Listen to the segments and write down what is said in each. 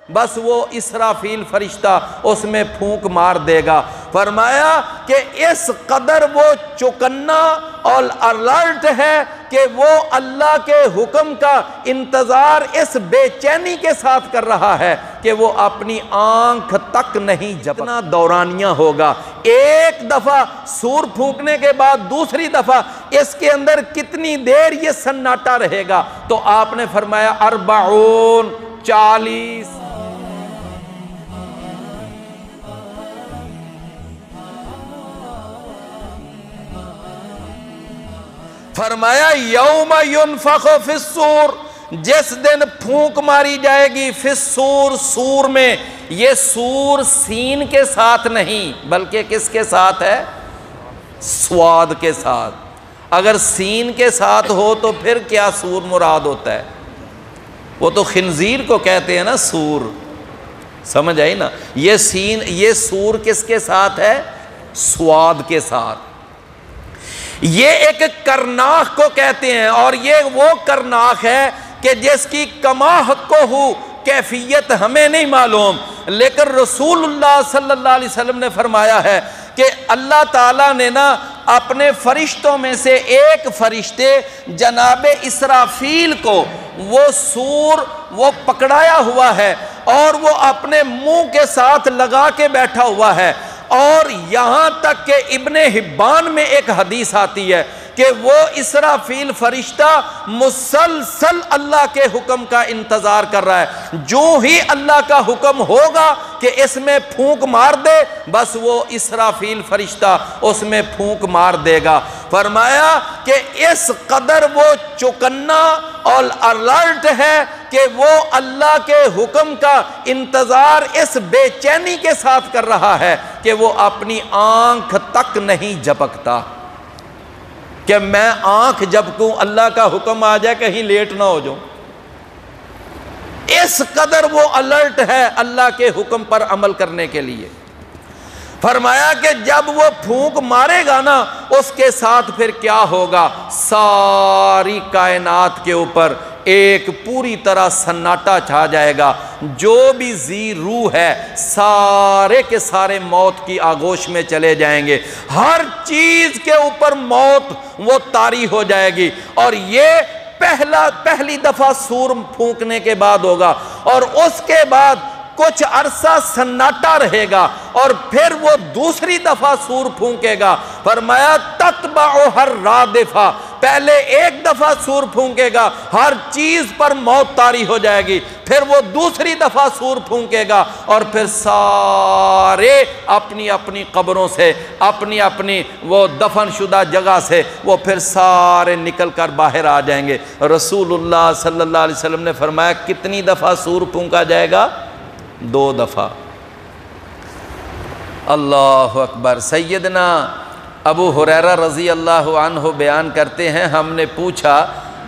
بس وہ اسرافیل فرشتہ اس میں پھونک مار دے گا۔ فرمایا کہ اس قدر وہ چوکنا اور الرٹ ہے کہ وہ اللہ کے حکم کا انتظار اس بے چینی کے ساتھ کر رہا ہے کہ وہ اپنی آنکھ تک نہیں جھپکتا۔ دورانیہ ہوگا، ایک دفعہ سور پھونکنے کے بعد دوسری دفعہ اس کے اندر کتنی دیر یہ سناٹا رہے گا؟ تو آپ نے فرمایا 40 فرمایا یوم ینفخ فی الصور، جس دن پھونک ماری جائے گی فی الصور، سور میں۔ یہ سور سین کے ساتھ نہیں بلکہ کس کے ساتھ ہے؟ سواد کے ساتھ۔ اگر سین کے ساتھ ہو تو پھر کیا سور مراد ہوتا ہے؟ وہ تو خنزیر کو کہتے ہیں نا سور، سمجھ آئی نا؟ یہ سور کس کے ساتھ ہے؟ سواد کے ساتھ۔ یہ ایک کرناخ کو کہتے ہیں، اور یہ وہ کرناخ ہے کہ جس کی کماحت کو ہو کیفیت ہمیں نہیں معلوم، لیکن رسول اللہ صلی اللہ علیہ وسلم نے فرمایا ہے کہ اللہ تعالیٰ نے نا اپنے فرشتوں میں سے ایک فرشتے جناب اسرافیل کو وہ سور وہ پکڑایا ہوا ہے اور وہ اپنے منہ کے ساتھ لگا کے بیٹھا ہوا ہے، اور یہاں تک کہ ابن حبان میں ایک حدیث آتی ہے کہ وہ اسرافیل فرشتہ مسلسل اللہ کے حکم کا انتظار کر رہا ہے، جو ہی اللہ کا حکم ہوگا کہ اس میں پھونک مار دے بس وہ اسرافیل فرشتہ اس میں پھونک مار دے گا۔ فرمایا کہ اس قدر وہ چوکنا اور الرٹ ہے کہ وہ اللہ کے حکم کا انتظار اس بے چینی کے ساتھ کر رہا ہے کہ وہ اپنی آنکھ تک نہیں جھپکتا کہ میں آنکھ جھپکوں اللہ کا حکم آ جائے کہیں لیٹ نہ ہو جاؤں۔ اس قدر وہ الرٹ ہے اللہ کے حکم پر عمل کرنے کے لیے۔ فرمایا کہ جب وہ پھونک مارے گا نا اس کے ساتھ پھر کیا ہوگا؟ ساری کائنات کے اوپر ایک پوری طرح سناٹا چھا جائے گا، جو بھی ذی روح ہے سارے کے سارے موت کی آغوش میں چلے جائیں گے، ہر چیز کے اوپر موت وہ طاری ہو جائے گی، اور یہ پہلی دفعہ سور پھونکنے کے بعد ہوگا، اور اس کے بعد کچھ عرصہ سناٹا رہے گا، اور پھر وہ دوسری دفعہ سور پھونکے گا۔ فرمایا تتبعها الرادفہ، پہلے ایک دفعہ سور پھونکے گا، ہر چیز پر موت طاری ہو جائے گی، پھر وہ دوسری دفعہ سور پھونکے گا، اور پھر سارے اپنی اپنی قبروں سے اپنی اپنی وہ دفن شدہ جگہ سے وہ پھر سارے نکل کر باہر آ جائیں گے۔ رسول اللہ صلی اللہ علیہ وسلم نے فرمایا کتنی دفعہ سور پھونکا جائے گا؟ 2 دفعہ۔ اللہ اکبر۔ سیدنا ابو ہریرہ رضی اللہ عنہ بیان کرتے ہیں، ہم نے پوچھا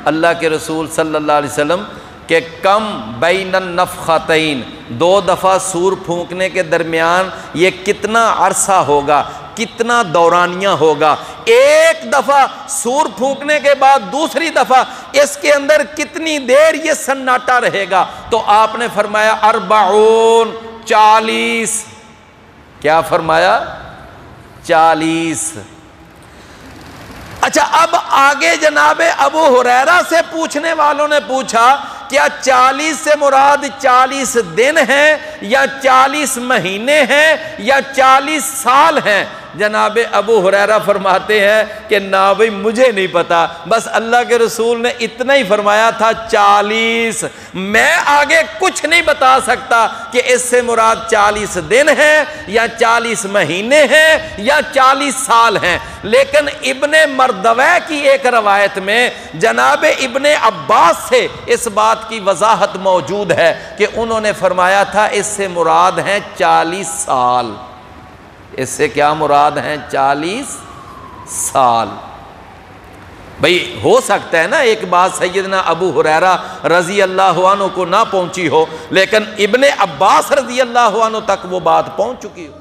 اللہ کے رسول صلی اللہ علیہ وسلم کہ کم بین النفختین، 2 دفعہ سور پھونکنے کے درمیان یہ کتنا عرصہ ہوگا، کتنا دورانیہ ہوگا؟ ایک دفعہ سور پھونکنے کے بعد دوسری دفعہ اس کے اندر کتنی دیر یہ سناٹا رہے گا؟ تو آپ نے فرمایا 40۔ کیا فرمایا؟ 40۔ اچھا، اب آگے جناب ابو ہریرہ سے پوچھنے والوں نے پوچھا کیا 40 سے مراد 40 دن ہیں یا 40 مہینے ہیں یا 40 سال ہیں؟ جناب ابو ہریرہ فرماتے ہیں کہ نہ بھئی مجھے نہیں پتا، بس اللہ کے رسول نے اتنا ہی فرمایا تھا 40۔ میں آگے کچھ نہیں بتا سکتا کہ اس سے مراد 40 دن ہیں یا 40 مہینے ہیں یا 40 سال ہیں، لیکن ابن مردوہ کی ایک روایت میں جناب ابن عباس سے اس بات کی وضاحت موجود ہے کہ انہوں نے فرمایا تھا اس سے مراد ہیں 40 سال۔ اس سے کیا مراد ہیں؟ 40 سال۔ بھئی ہو سکتا ہے نا ایک بات سیدنا ابو ہریرہ رضی اللہ عنہ کو نہ پہنچی ہو، لیکن ابن عباس رضی اللہ عنہ تک وہ بات پہنچ چکی ہو۔